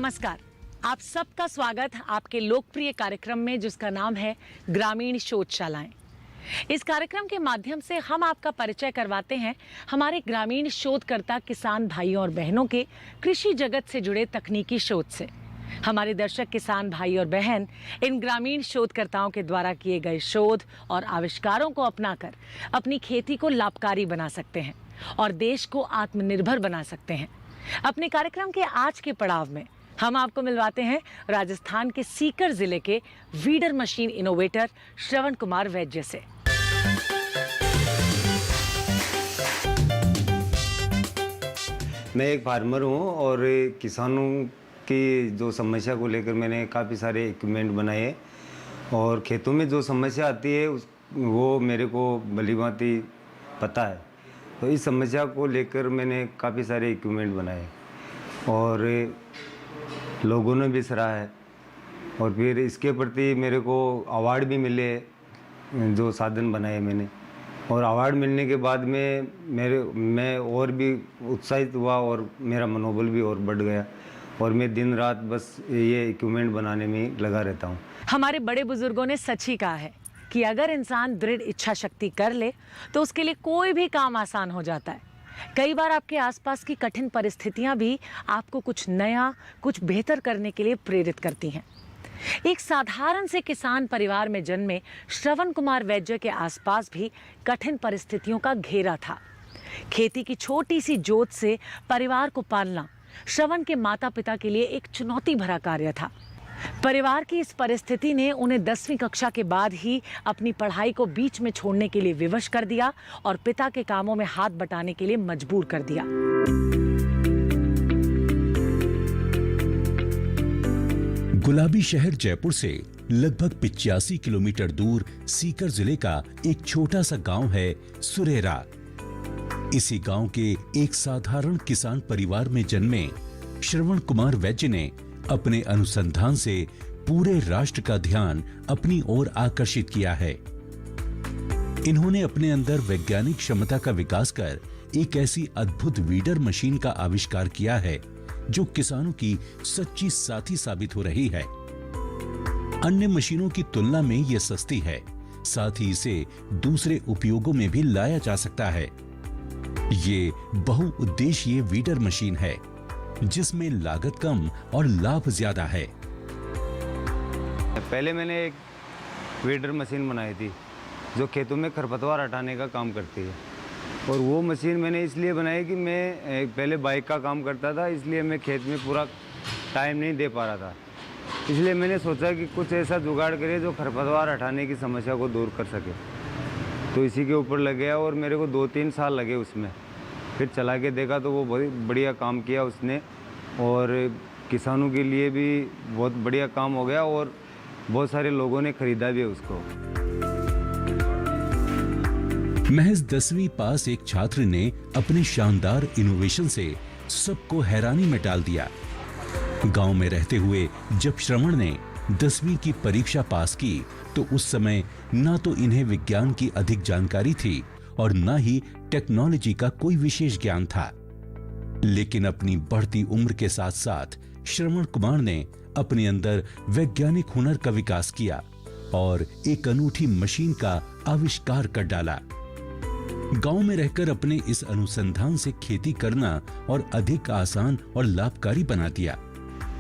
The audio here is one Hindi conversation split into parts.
नमस्कार, आप सबका स्वागत आपके लोकप्रिय कार्यक्रम में जिसका नाम है ग्रामीण शोधशालाएं। इस कार्यक्रम के माध्यम से हम आपका परिचय करवाते हैं हमारे ग्रामीण शोधकर्ता किसान भाइयों और बहनों के कृषि जगत से जुड़े तकनीकी शोध से। हमारे दर्शक किसान भाई और बहन इन ग्रामीण शोधकर्ताओं के द्वारा किए गए शोध और आविष्कारों को अपनाकर अपनी खेती को लाभकारी बना सकते हैं और देश को आत्मनिर्भर बना सकते हैं। अपने कार्यक्रम के आज के पड़ाव में हम आपको मिलवाते हैं राजस्थान के सीकर जिले के weeder machine innovator Shravan Kumar वैद्य से। मैं एक फार्मर हूँ और किसानों की जो समस्या को लेकर मैंने काफ़ी सारे इक्विपमेंट बनाए और खेतों में जो समस्या आती है वो मेरे को भलीभांति पता है। तो इस समस्या को लेकर मैंने काफ़ी सारे इक्विपमेंट बनाए और लोगों ने भी सराहा है और फिर इसके प्रति मेरे को अवार्ड भी मिले जो साधन बनाए मैंने। और अवार्ड मिलने के बाद में मैं और भी उत्साहित हुआ और मेरा मनोबल भी और बढ़ गया और मैं दिन रात बस ये इक्विपमेंट बनाने में ही लगा रहता हूँ। हमारे बड़े बुजुर्गों ने सच ही कहा है कि अगर इंसान दृढ़ इच्छा शक्ति कर ले तो उसके लिए कोई भी काम आसान हो जाता है। कई बार आपके आसपास की कठिन परिस्थितियां भी आपको कुछ नया, कुछ बेहतर करने के लिए प्रेरित करती हैं। एक साधारण से किसान परिवार में जन्मे श्रवण कुमार वैद्य के आसपास भी कठिन परिस्थितियों का घेरा था। खेती की छोटी सी जोत से परिवार को पालना श्रवण के माता पिता के लिए एक चुनौती भरा कार्य था। परिवार की इस परिस्थिति ने उन्हें 10वीं कक्षा के बाद ही अपनी पढ़ाई को बीच में छोड़ने के लिए विवश कर दिया और पिता के कामों में हाथ बटाने के लिए मजबूर कर दिया। गुलाबी शहर जयपुर से लगभग 85 किलोमीटर दूर सीकर जिले का एक छोटा सा गांव है सुरेरा। इसी गांव के एक साधारण किसान परिवार में जन्मे श्रवण कुमार वैद्य ने अपने अनुसंधान से पूरे राष्ट्र का ध्यान अपनी ओर आकर्षित किया है। इन्होंने अपने अंदर वैज्ञानिक क्षमता का विकास कर एक ऐसी अद्भुत वीडर मशीन का आविष्कार किया है जो किसानों की सच्ची साथी साबित हो रही है। अन्य मशीनों की तुलना में यह सस्ती है, साथ ही इसे दूसरे उपयोगों में भी लाया जा सकता है। ये बहुउद्देशीय वीडर मशीन है जिसमें लागत कम और लाभ ज्यादा है। पहले मैंने एक वीडर मशीन बनाई थी जो खेतों में खरपतवार हटाने का काम करती है और वो मशीन मैंने इसलिए बनाई कि मैं पहले बाइक का काम करता था, इसलिए मैं खेत में पूरा टाइम नहीं दे पा रहा था। इसलिए मैंने सोचा कि कुछ ऐसा जुगाड़ करे जो खरपतवार हटाने की समस्या को दूर कर सके। तो इसी के ऊपर लग गया और मेरे को 2-3 साल लगे उसमें। फिर चला के देखा तो वो बहुत बढ़िया काम किया उसने और किसानों के लिए भी बहुत बढ़िया काम हो गया और बहुत सारे लोगों ने खरीदा भी उसको। महज 10वीं पास एक छात्र ने अपने शानदार इनोवेशन से सबको हैरानी में डाल दिया। गांव में रहते हुए जब श्रवण ने 10वीं की परीक्षा पास की तो उस समय ना तो इन्हें विज्ञान की अधिक जानकारी थी और ना ही टेक्नोलॉजी का कोई विशेष ज्ञान था। लेकिन अपनी बढ़ती उम्र के साथ साथ श्रवण कुमार ने अपने अंदर वैज्ञानिक हुनर का विकास किया और एक अनूठी मशीन का आविष्कार कर डाला। गांव में रहकर अपने इस अनुसंधान से खेती करना और अधिक आसान और लाभकारी बना दिया,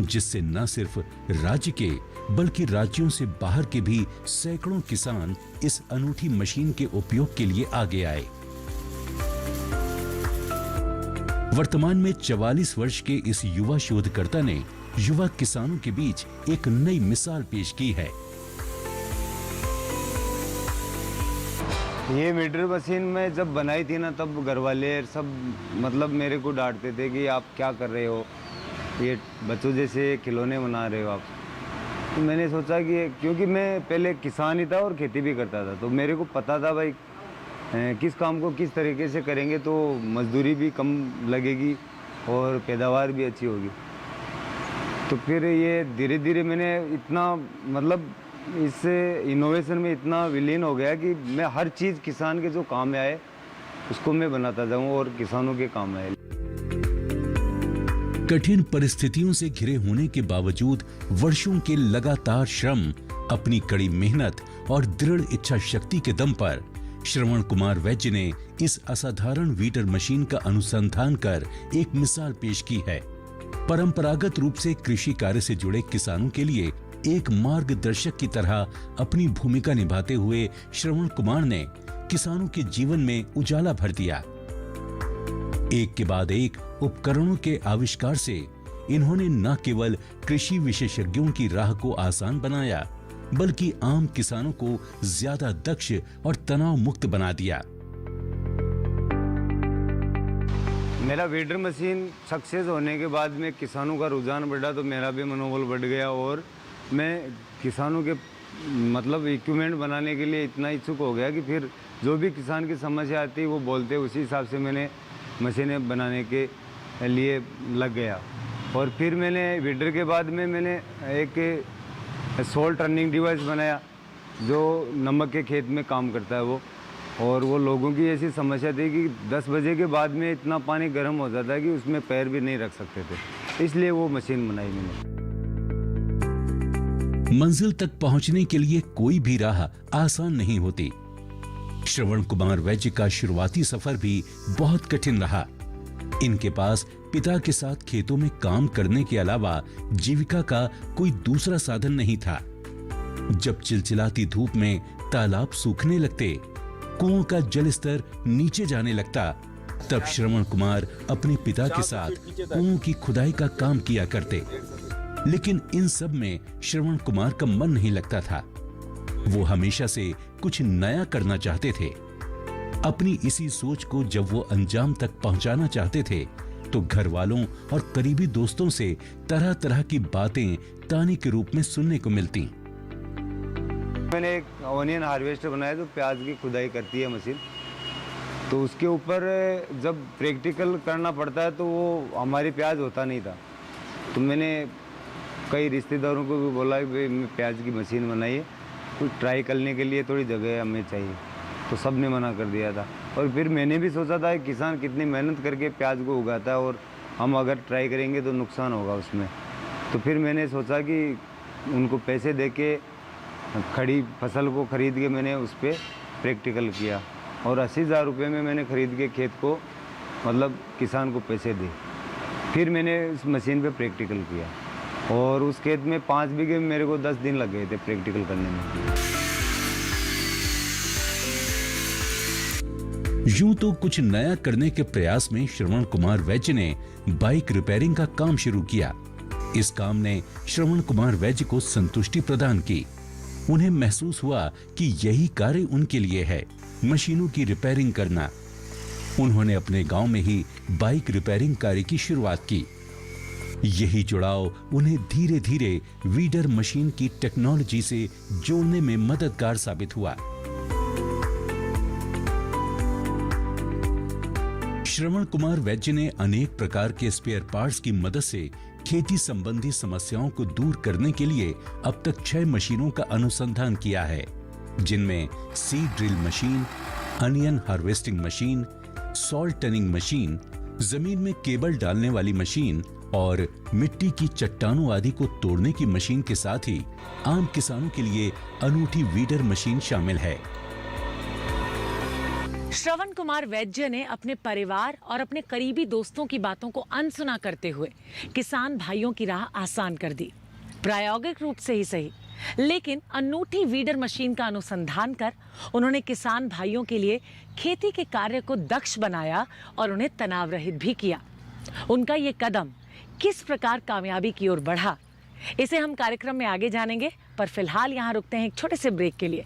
जिससे न सिर्फ राज्य के बल्कि राज्यों से बाहर के भी सैकड़ों किसान इस अनूठी मशीन के उपयोग के लिए आगे आए। वर्तमान में 44 वर्ष के इस युवा शोधकर्ता ने युवा किसानों के बीच एक नई मिसाल पेश की है। ये वीडर मशीन में जब बनाई थी ना तब घर वाले सब मतलब मेरे को डांटते थे कि आप क्या कर रहे हो, ये बच्चों जैसे खिलौने बना रहे हो आप। तो मैंने सोचा कि क्योंकि मैं पहले किसान ही था और खेती भी करता था तो मेरे को पता था भाई किस काम को किस तरीके से करेंगे तो मजदूरी भी कम लगेगी और पैदावार भी अच्छी होगी। तो फिर ये धीरे धीरे मैंने इतना मतलब इस इनोवेशन में इतना विलीन हो गया कि मैं हर चीज़ किसान के जो काम में आए उसको मैं बनाता जाऊँ और किसानों के काम में आए। कठिन परिस्थितियों से घिरे होने के बावजूद वर्षों के लगातार श्रम, अपनी कड़ी मेहनत और दृढ़ इच्छा शक्ति के दम पर श्रवण कुमार वैद्य ने इस असाधारण वीडर मशीन का अनुसंधान कर एक मिसाल पेश की है। परंपरागत रूप से कृषि कार्य से जुड़े किसानों के लिए एक मार्गदर्शक की तरह अपनी भूमिका निभाते हुए श्रवण कुमार ने किसानों के जीवन में उजाला भर दिया। एक के बाद एक उपकरणों के आविष्कार से इन्होंने न केवल कृषि विशेषज्ञों की राह को आसान बनाया, बल्कि आम किसानों को ज्यादा दक्ष और तनाव मुक्त बना दिया। मेरा वीडर मशीन सक्सेस होने के बाद में किसानों का रुझान बढ़ा, तो मेरा भी मनोबल बढ़ गया और मैं किसानों के मतलब इक्विपमेंट बनाने के लिए इतना इच्छुक हो गया कि फिर जो भी किसान की समस्या आती वो बोलते, उसी हिसाब से मैंने मशीनें बनाने के लिए लग गया। और फिर मैंने वीडर के बाद में मैंने एक सॉल्ट टर्निंग डिवाइस बनाया जो नमक के खेत में काम करता है वो। और वो लोगों की ऐसी समस्या थी कि 10 बजे के बाद में इतना पानी गर्म हो जाता है कि उसमें पैर भी नहीं रख सकते थे, इसलिए वो मशीन बनाई मैंने। मंजिल तक पहुंचने के लिए कोई भी राह आसान नहीं होती। श्रवण कुमार वैद्य का शुरुआती सफर भी बहुत कठिन रहा। इनके पास पिता के साथ खेतों में काम करने के अलावा जीविका का कोई दूसरा साधन नहीं था। जब चिलचिलाती धूप में तालाब सूखने लगते, कुओं का जल स्तर नीचे जाने लगता, तब श्रवण कुमार अपने पिता के साथ कुओं की खुदाई का काम किया करते। लेकिन इन सब में श्रवण कुमार का मन नहीं लगता था। वो हमेशा से कुछ नया करना चाहते थे। अपनी इसी सोच को जब वो अंजाम तक पहुंचाना चाहते थे, तो घर वालों और करीबी दोस्तों से तरह तरह की बातें ताने के रूप में सुनने को मिलती। मैंने एक ऑनियन हार्वेस्टर बनाया जो प्याज की खुदाई करती है मशीन। तो उसके ऊपर जब प्रैक्टिकल करना पड़ता है तो वो हमारी प्याज होता नहीं था। तो मैंने कई रिश्तेदारों को भी बोला कि भाई मैं प्याज की मशीन बनाई है, कुछ ट्राई करने के लिए थोड़ी जगह हमें चाहिए। तो सब ने मना कर दिया था। और फिर मैंने भी सोचा था कि किसान कितनी मेहनत करके प्याज को उगाता है और हम अगर ट्राई करेंगे तो नुकसान होगा उसमें। तो फिर मैंने सोचा कि उनको पैसे दे के खड़ी फसल को ख़रीद के मैंने उस पर प्रैक्टिकल किया और 80,000 रुपये में मैंने ख़रीद के खेत को मतलब किसान को पैसे दिए। फिर मैंने उस मशीन पे प्रैक्टिकल किया और उस खेत में 5 बीघे में मेरे को 10 दिन लग गए थे प्रैक्टिकल करने में। यूं तो कुछ नया करने के प्रयास में श्रवण कुमार वैद्य ने बाइक रिपेयरिंग का काम शुरू किया। इस काम ने श्रवण कुमार वैद्य को संतुष्टि प्रदान की। उन्हें महसूस हुआ कि यही कार्य उनके लिए है, मशीनों की रिपेयरिंग करना। उन्होंने अपने गांव में ही बाइक रिपेयरिंग कार्य की शुरुआत की। यही जुड़ाव उन्हें धीरे धीरे वीडर मशीन की टेक्नोलॉजी से जोड़ने में मददगार साबित हुआ। श्रवण कुमार वैद्य ने अनेक प्रकार के स्पेयर पार्ट्स की मदद से खेती संबंधी समस्याओं को दूर करने के लिए अब तक 6 मशीनों का अनुसंधान किया है, जिनमें seed drill machine, onion harvesting machine, salt tanning machine, जमीन में केबल डालने वाली मशीन और मिट्टी की चट्टानों आदि को तोड़ने की मशीन के साथ ही आम किसानों के लिए अनूठी वीडर मशीन शामिल है। श्रवण कुमार वैद्य ने अपने परिवार और अपने करीबी दोस्तों की बातों को अनसुना करते हुए किसान भाइयों की राह आसान कर दी। प्रायोगिक रूप से ही सही, लेकिन अनूठी वीडर मशीन का अनुसंधान कर उन्होंने किसान भाइयों के लिए खेती के कार्य को दक्ष बनाया और उन्हें तनाव रहित भी किया। उनका ये कदम किस प्रकार कामयाबी की ओर बढ़ा, इसे हम कार्यक्रम में आगे जानेंगे, पर फिलहाल यहाँ रुकते हैं एक छोटे से ब्रेक के लिए।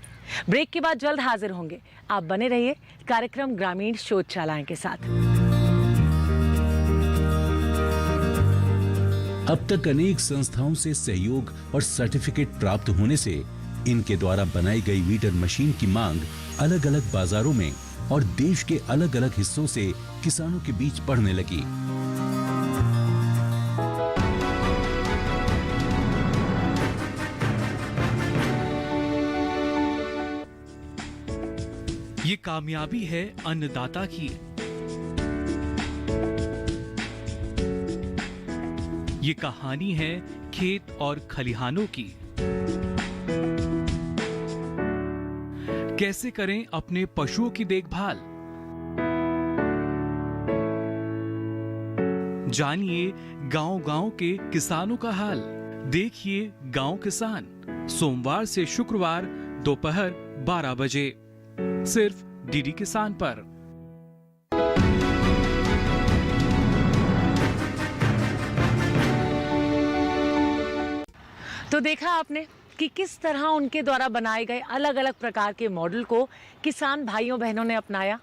ब्रेक के बाद जल्द हाजिर होंगे। आप बने रहिए कार्यक्रम ग्रामीण शोधशालाएं के साथ। अब तक अनेक संस्थाओं से सहयोग और सर्टिफिकेट प्राप्त होने से इनके द्वारा बनाई गई वीडर मशीन की मांग अलग अलग बाजारों में और देश के अलग अलग हिस्सों से किसानों के बीच बढ़ने लगी। ये कामयाबी है अन्नदाता की। ये कहानी है खेत और खलिहानों की। कैसे करें अपने पशुओं की देखभाल, जानिए गांव-गांव के किसानों का हाल। देखिए गांव किसान, सोमवार से शुक्रवार दोपहर 12 बजे, सिर्फ डीडी किसान पर। तो देखा आपने कि किस तरह उनके द्वारा बनाए गए अलग अलग प्रकार के मॉडल को किसान भाइयों बहनों ने अपनाया।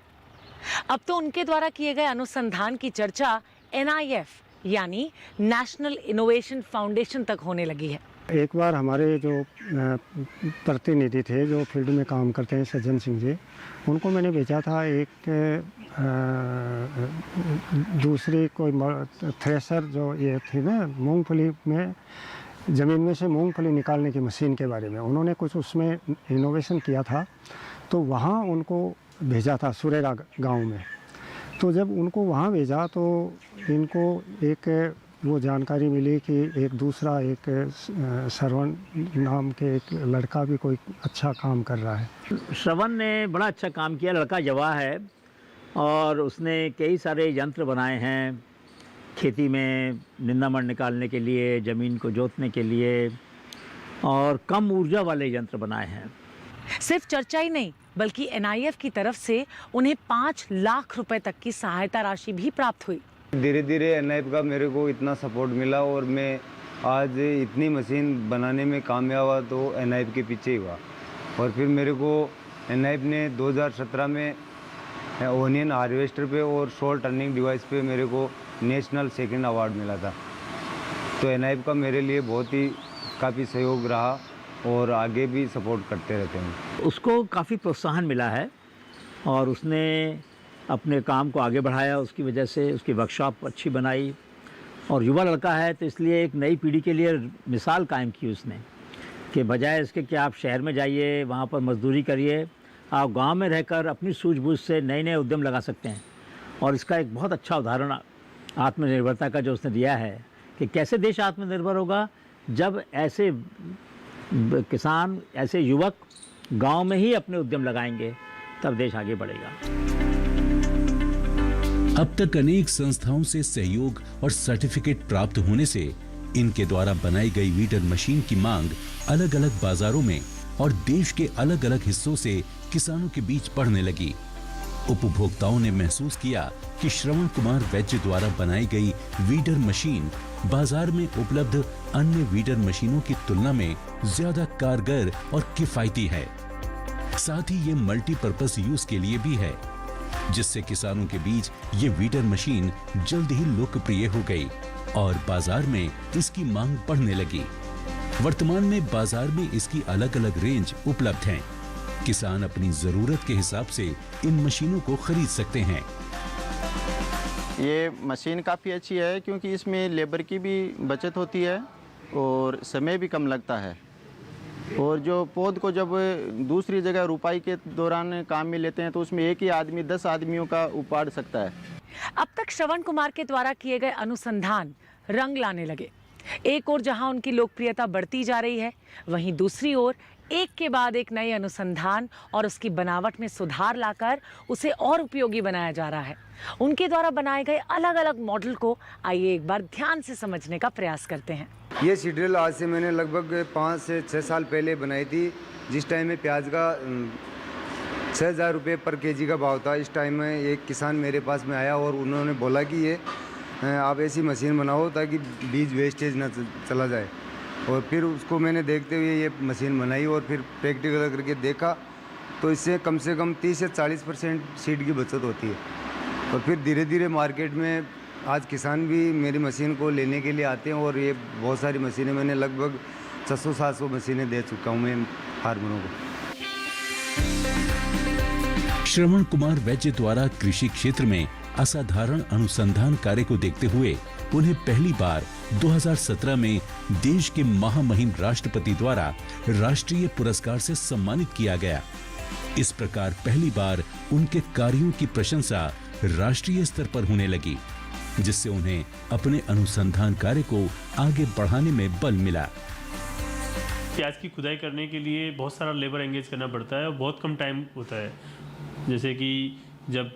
अब तो उनके द्वारा किए गए अनुसंधान की चर्चा NIF यानी नेशनल इनोवेशन फाउंडेशन तक होने लगी है। एक बार हमारे जो प्रतिनिधि थे जो फील्ड में काम करते हैं, सज्जन सिंह जी, उनको मैंने भेजा था एक दूसरी कोई थ्रेसर जो ये थी ना, मूंगफली में ज़मीन में से मूंगफली निकालने की मशीन के बारे में उन्होंने कुछ उसमें इनोवेशन किया था। तो वहाँ उनको भेजा था सुरेरा गांव में। तो जब उनको वहाँ भेजा तो इनको एक वो जानकारी मिली कि एक दूसरा एक श्रवण नाम के एक लड़का भी कोई अच्छा काम कर रहा है। श्रवण ने बड़ा अच्छा काम किया, लड़का जवा है और उसने कई सारे यंत्र बनाए हैं खेती में निंदामण निकालने के लिए, ज़मीन को जोतने के लिए, और कम ऊर्जा वाले यंत्र बनाए हैं। सिर्फ चर्चा ही नहीं बल्कि NIF की तरफ से उन्हें 5 लाख रुपए तक की सहायता राशि भी प्राप्त हुई। धीरे धीरे NIF का मेरे को इतना सपोर्ट मिला और मैं आज इतनी मशीन बनाने में कामयाब हुआ तो NIF के पीछे ही हुआ। और फिर मेरे को NIF ने 2017 में ओनियन हार्वेस्टर पे और सॉइल टर्निंग डिवाइस पे मेरे को नेशनल सेकंड अवार्ड मिला था। तो NIF का मेरे लिए बहुत ही काफ़ी सहयोग रहा और आगे भी सपोर्ट करते रहते हैं। उसको काफ़ी प्रोत्साहन मिला है और उसने अपने काम को आगे बढ़ाया। उसकी वजह से उसकी वर्कशॉप अच्छी बनाई और युवा लड़का है तो इसलिए एक नई पीढ़ी के लिए मिसाल कायम की उसने कि बजाय इसके कि आप शहर में जाइए, वहाँ पर मजदूरी करिए, आप गांव में रहकर अपनी सूझबूझ से नए नए उद्यम लगा सकते हैं। और इसका एक बहुत अच्छा उदाहरण आत्मनिर्भरता का जो उसने दिया है कि कैसे देश आत्मनिर्भर होगा जब ऐसे किसान, ऐसे युवक गांव में ही अपने उद्यम लगाएंगे, तब देश आगे बढ़ेगा। अब तक अनेक संस्थाओं से सहयोग और सर्टिफिकेट प्राप्त होने से इनके द्वारा बनाई गई वीडर मशीन की मांग अलग अलग बाजारों में और देश के अलग अलग हिस्सों से किसानों के बीच बढ़ने लगी। उपभोक्ताओं ने महसूस किया कि श्रवण कुमार वैद्य द्वारा बनाई गई वीडर मशीन बाजार में उपलब्ध अन्य वीडर मशीनों की तुलना में ज्यादा कारगर और किफायती है। साथ ही ये मल्टीपर्पज यूज के लिए भी है, जिससे किसानों के बीच ये वीडर मशीन जल्द ही लोकप्रिय हो गई और बाजार में इसकी मांग बढ़ने लगी। वर्तमान में बाजार में इसकी अलग अलग रेंज उपलब्ध हैं। किसान अपनी जरूरत के हिसाब से इन मशीनों को खरीद सकते हैं। ये मशीन काफ़ी अच्छी है क्योंकि इसमें लेबर की भी बचत होती है और समय भी कम लगता है। और जो पौध को जब दूसरी जगह रुपाई के दौरान काम में लेते हैं तो उसमें एक ही आदमी 10 आदमियों का उपाड़ सकता है। अब तक श्रवण कुमार के द्वारा किए गए अनुसंधान रंग लाने लगे। एक ओर जहां उनकी लोकप्रियता बढ़ती जा रही है, वहीं दूसरी ओर एक के बाद एक नए अनुसंधान और उसकी बनावट में सुधार लाकर उसे और उपयोगी बनाया जा रहा है। उनके द्वारा बनाए गए अलग अलग मॉडल को आइए एक बार ध्यान से समझने का प्रयास करते हैं। ये सीड्रिल आज से मैंने लगभग 5 से 6 साल पहले बनाई थी, जिस टाइम में प्याज का 6,000 रुपये पर केजी का भाव था। इस टाइम में एक किसान मेरे पास में आया और उन्होंने बोला कि ये आप ऐसी मशीन बनाओ ताकि बीज वेस्टेज ना चला जाए। और फिर उसको मैंने देखते हुए ये मशीन बनाई और फिर प्रैक्टिकल करके देखा तो इससे कम से कम 30 से 40% सीड की बचत होती है। और फिर धीरे धीरे मार्केट में आज किसान भी मेरी मशीन को लेने के लिए आते हैं और ये बहुत सारी मशीनें मैंने लगभग 600-700 मशीनें दे चुका हूँ मैं फार्मरों को। श्रवण कुमार वैद्य द्वारा कृषि क्षेत्र में असाधारण अनुसंधान कार्य को देखते हुए उन्हें पहली बार 2017 में देश के महामहिम राष्ट्रपति द्वारा राष्ट्रीय पुरस्कार से सम्मानित किया गया। इस प्रकार पहली बार उनके कार्यों की प्रशंसा राष्ट्रीय स्तर पर होने लगी। जिससे उन्हें अपने अनुसंधान कार्य को आगे बढ़ाने में बल मिला। प्याज की खुदाई करने के लिए बहुत सारा लेबर एंगेज करना पड़ता है और बहुत कम टाइम होता है। जैसे कि जब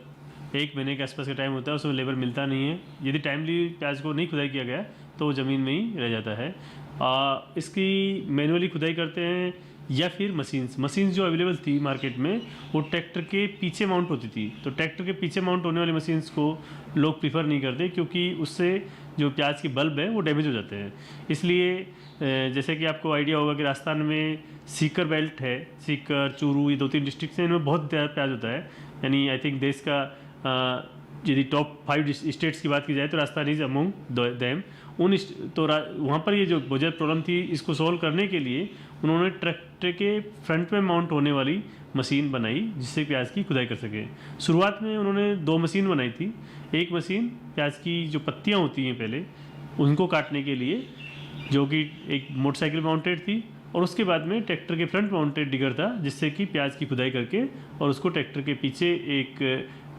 1 महीने के आसपास का टाइम होता है उसमें लेबर मिलता नहीं है। यदि टाइमली प्याज को नहीं खुदाई किया गया तो वो ज़मीन में ही रह जाता है। इसकी मैनुअली खुदाई करते हैं या फिर मशीन्स जो अवेलेबल थी मार्केट में वो ट्रैक्टर के पीछे माउंट होती थी। तो ट्रैक्टर के पीछे माउंट होने वाली मशीन्स को लोग प्रीफर नहीं करते क्योंकि उससे जो प्याज के बल्ब है वो डैमेज हो जाते हैं। इसलिए जैसे कि आपको आइडिया होगा कि राजस्थान में सीकर बेल्ट है, सीकर, चूरू, ये 2-3 डिस्ट्रिक्ट हैं, इनमें बहुत ज़्यादा प्याज होता है। यानी आई थिंक देश का यदि टॉप 5 स्टेट्स की बात की जाए तो राजस्थान इज अमंग देम। वहाँ पर ये जो बजट प्रॉब्लम थी इसको सॉल्व करने के लिए उन्होंने ट्रैक्टर के फ्रंट में माउंट होने वाली मशीन बनाई जिससे प्याज की खुदाई कर सके। शुरुआत में उन्होंने 2 मशीन बनाई थी। एक मशीन प्याज की जो पत्तियाँ होती हैं पहले उनको काटने के लिए, जो कि एक मोटरसाइकिल माउंटेड थी, और उसके बाद में ट्रैक्टर के फ्रंट माउंटेड डिगर था जिससे कि प्याज की खुदाई करके और उसको ट्रैक्टर के पीछे एक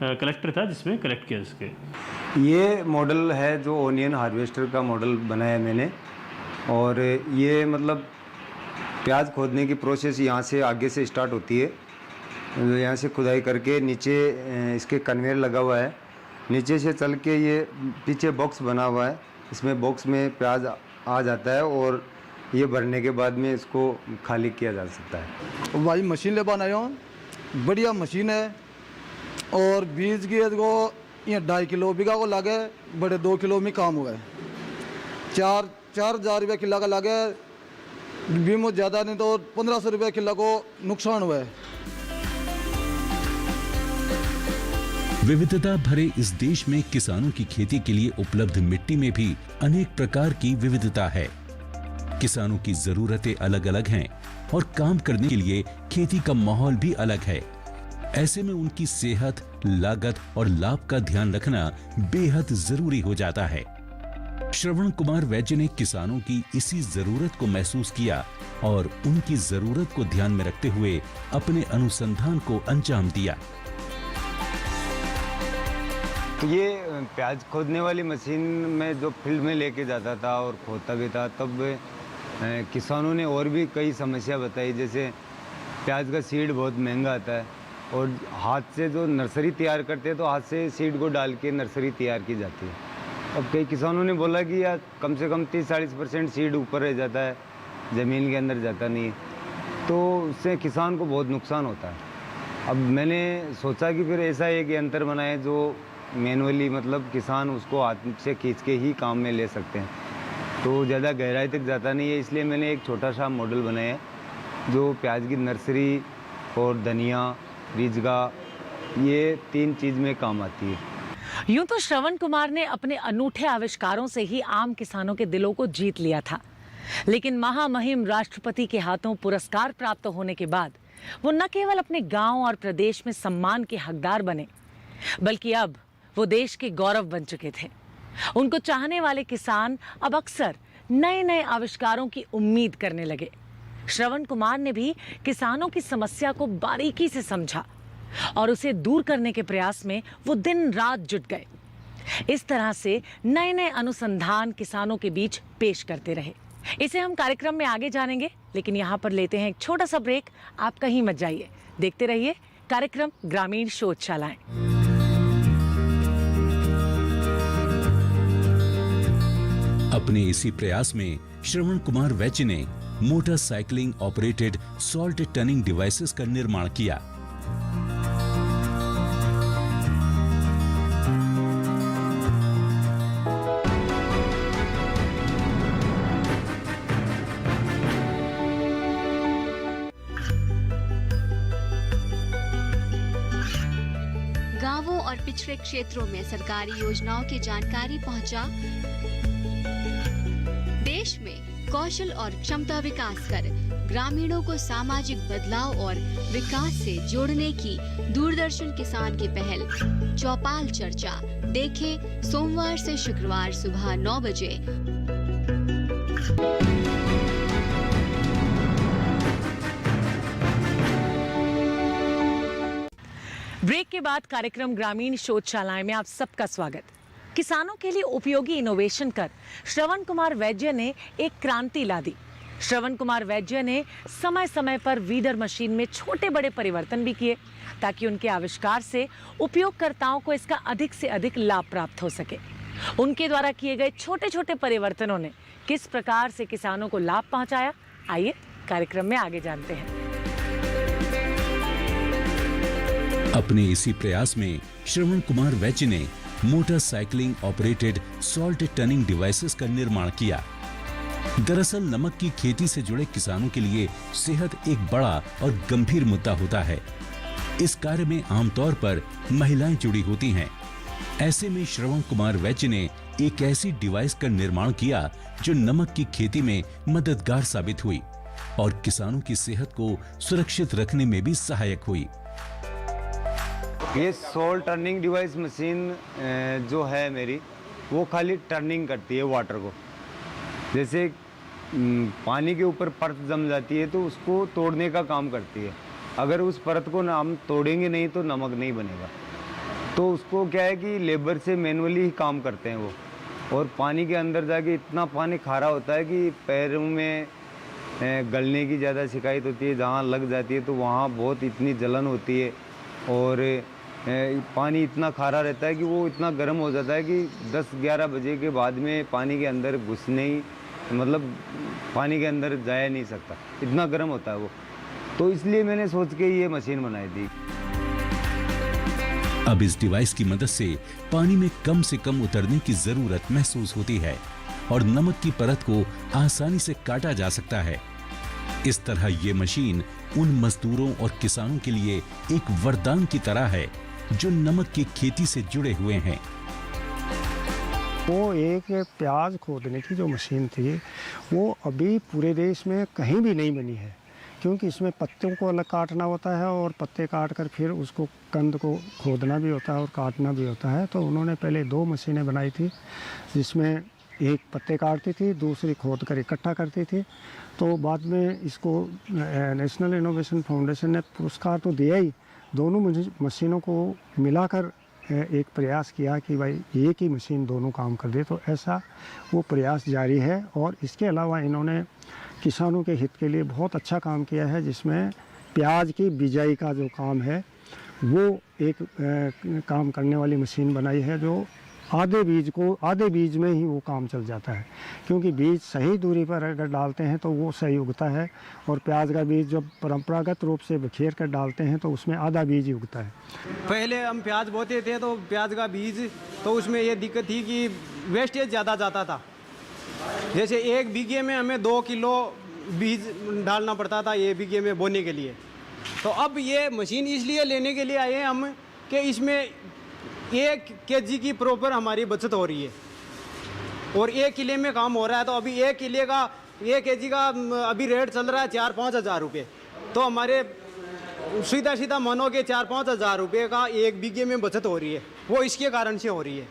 कलेक्टर था जिसमें कलेक्ट किया सके। ये मॉडल है जो ओनियन हार्वेस्टर का मॉडल बनाया मैंने। और ये मतलब प्याज खोदने की प्रोसेस यहाँ से आगे से स्टार्ट होती है। यहाँ से खुदाई करके नीचे इसके कन्वेयर लगा हुआ है, नीचे से चल के ये पीछे बॉक्स बना हुआ है, इसमें बॉक्स में प्याज आ जाता है और ये भरने के बाद में इसको खाली किया जा सकता है। भाई मशीन ले बनाया हूँ, बढ़िया मशीन है। और बीज की को ये 2.5 किलो बीघा को लागे, बड़े 2 किलो में काम हुआ है। 4,000 रुपये किला का लागे, बीमो ज़्यादा नहीं तो 1,500 रुपये किला को नुकसान हुआ है। विविधता भरे इस देश में किसानों की खेती के लिए उपलब्ध मिट्टी में भी अनेक प्रकार की विविधता है। किसानों की जरूरतें अलग अलग हैं और काम करने के लिए खेती का माहौल भी अलग है। ऐसे में उनकी सेहत, लागत और लाभ का ध्यान रखना बेहद जरूरी हो जाता है। श्रवण कुमार वैद्य ने किसानों की इसी जरूरत को महसूस किया और उनकी जरूरत को ध्यान में रखते हुए अपने अनुसंधान को अंजाम दिया। ये प्याज खोदने वाली मशीन में जो फील्ड में लेके जाता था और खोदता भी था, तब किसानों ने और भी कई समस्या बताई। जैसे प्याज का सीड बहुत महंगा आता है और हाथ से जो नर्सरी तैयार करते हैं तो हाथ से सीड को डाल के नर्सरी तैयार की जाती है। अब कई किसानों ने बोला कि यार कम से कम 30-40% सीड ऊपर रह जाता है, ज़मीन के अंदर जाता नहीं है, तो उससे किसान को बहुत नुकसान होता है। अब मैंने सोचा कि फिर ऐसा एक यंत्र बनाए जो मैनुअली, मतलब किसान उसको हाथ से खींच के ही काम में ले सकते हैं, तो ज़्यादा गहराई तक जाता नहीं है। इसलिए मैंने एक छोटा सा मॉडल बनाया है जो प्याज की नर्सरी और धनिया, रिजगा, ये 3 चीज़ में काम आती है। यूं तो श्रवण कुमार ने अपने अनूठे आविष्कारों से ही आम किसानों के दिलों को जीत लिया था, लेकिन महामहिम राष्ट्रपति के हाथों पुरस्कार प्राप्त होने के बाद वो न केवल अपने गांव और प्रदेश में सम्मान के हकदार बने, बल्कि अब वो देश के गौरव बन चुके थे। उनको चाहने वाले किसान अब अक्सर नए नए आविष्कारों की उम्मीद करने लगे। श्रवण कुमार ने भी किसानों की समस्या को बारीकी से समझा और उसे दूर करने के प्रयास में वो दिन रात जुट गए। इस तरह से नए नए अनुसंधान किसानों के बीच पेश करते रहे। इसे हम कार्यक्रम में आगे जानेंगे, लेकिन यहाँ पर लेते हैं एक छोटा सा ब्रेक। आप कहीं मत जाइए, देखते रहिए कार्यक्रम ग्रामीण शोधशालाएं। अपने इसी प्रयास में श्रवण कुमार वैद्य ने motorcycling operated salt tanning devices का निर्माण किया। गांवों और पिछड़े क्षेत्रों में सरकारी योजनाओं की जानकारी पहुंचा। देश में कौशल और क्षमता विकास कर ग्रामीणों को सामाजिक बदलाव और विकास से जोड़ने की दूरदर्शन किसान की पहल चौपाल चर्चा देखें सोमवार से शुक्रवार सुबह 9 बजे। ब्रेक के बाद कार्यक्रम ग्रामीण शोधशालाएं में आप सबका स्वागत। किसानों के लिए उपयोगी इनोवेशन कर श्रवण कुमार वैद्य ने एक क्रांति ला दी। श्रवण कुमार वैद्य ने समय समय पर वीडर मशीन में छोटे बड़े परिवर्तन भी किए ताकि उनके आविष्कार से उपयोगकर्ताओं को इसका अधिक से अधिक लाभ प्राप्त हो सके। उनके द्वारा किए गए छोटे छोटे परिवर्तनों ने किस प्रकार से किसानों को लाभ पहुंचाया, आइए कार्यक्रम में आगे जानते हैं। अपने इसी प्रयास में श्रवण कुमार वैद्य ने motorcycling operated salt tanning devices का निर्माण किया। दरअसल नमक की खेती से जुड़े किसानों के लिए सेहत एक बड़ा और गंभीर मुद्दा होता है। इस कार्य में आमतौर पर महिलाएं जुड़ी होती हैं। ऐसे में श्रवण कुमार वैद्य ने एक ऐसी डिवाइस का निर्माण किया जो नमक की खेती में मददगार साबित हुई और किसानों की सेहत को सुरक्षित रखने में भी सहायक हुई। ये सॉल्ट टर्निंग डिवाइस मशीन जो है मेरी, वो खाली टर्निंग करती है वाटर को। जैसे पानी के ऊपर परत जम जाती है तो उसको तोड़ने का काम करती है। अगर उस परत को हम तोड़ेंगे नहीं तो नमक नहीं बनेगा। तो उसको क्या है कि लेबर से मैनुअली ही काम करते हैं वो, और पानी के अंदर जाके इतना पानी खारा होता है कि पैरों में गलने की ज़्यादा शिकायत होती है। जहाँ लग जाती है तो वहाँ बहुत इतनी जलन होती है, और पानी इतना खारा रहता है कि वो इतना गर्म हो जाता है कि 10-11 बजे के बाद में पानी के अंदर घुसने ही, मतलब पानी के अंदर जा नहीं सकता, इतना गर्म होता है वो। तो इसलिए मैंने सोच के ये मशीन बनाई थी। अब इस डिवाइस की मदद से पानी में कम से कम उतरने की जरूरत महसूस होती है और नमक की परत को आसानी से काटा जा सकता है। इस तरह ये मशीन उन मजदूरों और किसानों के लिए एक वरदान की तरह है जो नमक की खेती से जुड़े हुए हैं। वो एक प्याज खोदने की जो मशीन थी वो अभी पूरे देश में कहीं भी नहीं बनी है, क्योंकि इसमें पत्तों को अलग काटना होता है और पत्ते काट कर फिर उसको कंद को खोदना भी होता है और काटना भी होता है। तो उन्होंने पहले 2 मशीनें बनाई थी, जिसमें एक पत्ते काटती थी, दूसरी खोद कर इकट्ठा करती थी। तो बाद में इसको नेशनल इनोवेशन फाउंडेशन ने पुरस्कार तो दिया ही, दोनों मशीनों को मिलाकर एक प्रयास किया कि भाई एक ही मशीन दोनों काम कर दे। तो ऐसा वो प्रयास जारी है। और इसके अलावा इन्होंने किसानों के हित के लिए बहुत अच्छा काम किया है, जिसमें प्याज की बिजाई का जो काम है वो एक काम करने वाली मशीन बनाई है, जो आधे बीज में ही वो काम चल जाता है, क्योंकि बीज सही दूरी पर अगर डालते हैं तो वो सही उगता है, और प्याज का बीज जब परंपरागत रूप से बिखेर कर डालते हैं तो उसमें आधा बीज ही उगता है। पहले हम प्याज बोते थे तो प्याज का बीज, तो उसमें ये दिक्कत थी कि वेस्टेज ज़्यादा जाता था। जैसे 1 बीघे में हमें 2 किलो बीज डालना पड़ता था 1 बीघे में बोने के लिए। तो अब ये मशीन इसलिए लेने के लिए आए हैं हम कि इसमें 1 केजी की प्रॉपर हमारी बचत हो रही है, और 1 किले में काम हो रहा है। तो अभी 1 किले का 1 केजी का अभी रेट चल रहा है 4-5 हज़ार रुपये। तो हमारे सीधा मानो के 4-5 हज़ार रुपये का 1 बीघे में बचत हो रही है, वो इसके कारण से हो रही है।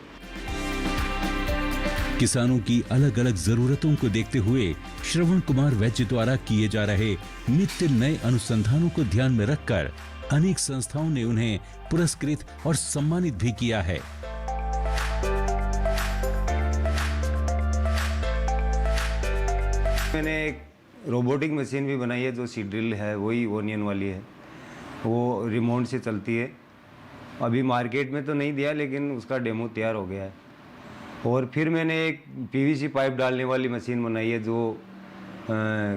किसानों की अलग अलग जरूरतों को देखते हुए श्रवण कुमार वैद्य द्वारा किए जा रहे नित्य नए अनुसंधानों को ध्यान में रखकर अनेक संस्थाओं ने उन्हें पुरस्कृत और सम्मानित भी किया है। मैंने एक रोबोटिक मशीन भी बनाई है, जो सीड ड्रिल है, वही ओनियन वाली है, वो रिमोट से चलती है। अभी मार्केट में तो नहीं दिया, लेकिन उसका डेमो तैयार हो गया है। और फिर मैंने एक पीवीसी पाइप डालने वाली मशीन बनाई है, जो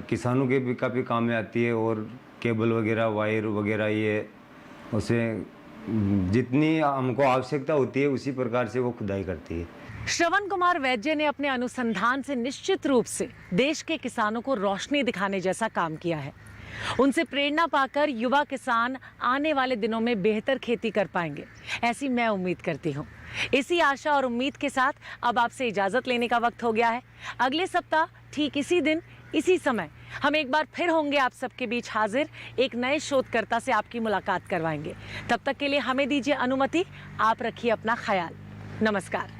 किसानों के भी काफ़ी काम में आती है, और केबल वगैरह, वायर वगैरह, ये उसे जितनी हमको आवश्यकता होती है उसी प्रकार से वो खुदाई करती है। श्रवण कुमार वैद्य ने अपने अनुसंधान से निश्चित रूप से देश के किसानों को रोशनी दिखाने जैसा काम किया है। उनसे प्रेरणा पाकर युवा किसान आने वाले दिनों में बेहतर खेती कर पाएंगे, ऐसी मैं उम्मीद करती हूँ। इसी आशा और उम्मीद के साथ अब आपसे इजाजत लेने का वक्त हो गया है। अगले सप्ताह ठीक इसी दिन इसी समय हम एक बार फिर होंगे आप सबके बीच हाजिर, एक नए शोधकर्ता से आपकी मुलाकात करवाएंगे। तब तक के लिए हमें दीजिए अनुमति। आप रखिए अपना ख्याल। नमस्कार।